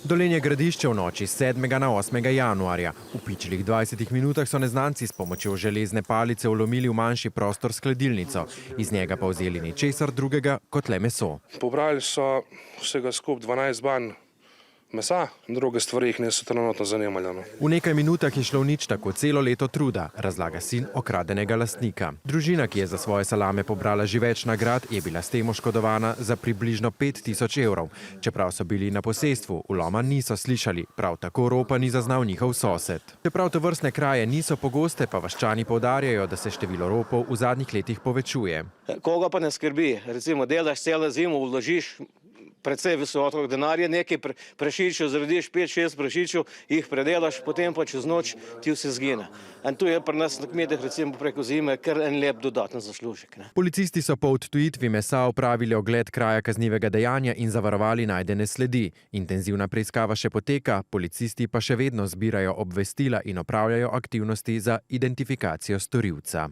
Dolenje Gradišče v noči 7. na 8. januarja. V pičlih 20 minutah so neznanci s pomočjo železne palice vlomili v manjši prostor s hladilnico. Iz njega pa vzeli ničesar drugega kot le meso. Pobrali so vsega skupaj 12 banj mesa, druge stvari jih niso trenutno zanimali. V nekaj minutah je šlo v nič tako celo leto truda, razlaga sin okradenega lastnika. Družina, ki je za svoje salame pobrala že več nagrad, je bila s tem oškodovana za približno 5000 evrov. Čeprav so bili na posestvu, vloma niso slišali, prav tako ropa ni zaznal njihov sosed. Čeprav tovrstne kraje niso pogoste, pa vaščani poudarjajo, da se število ropov v zadnjih letih povečuje. Koga pa ne skrbi, recimo delaš celo zimo, vložiš precej visoko denarja, nekaj prašičev, zaradiš 5-6 prašičev, jih predelaš, potem pa čez noč ti vse zgine. In tu je pri nas na kmetih recimo preko zime kar en lep dodaten zaslužek. Policisti so po odtujitvi mesa opravili ogled kraja kaznivega dejanja in zavarovali najdene sledi. Intenzivna preiskava še poteka, policisti pa še vedno zbirajo obvestila in opravljajo aktivnosti za identifikacijo storilca.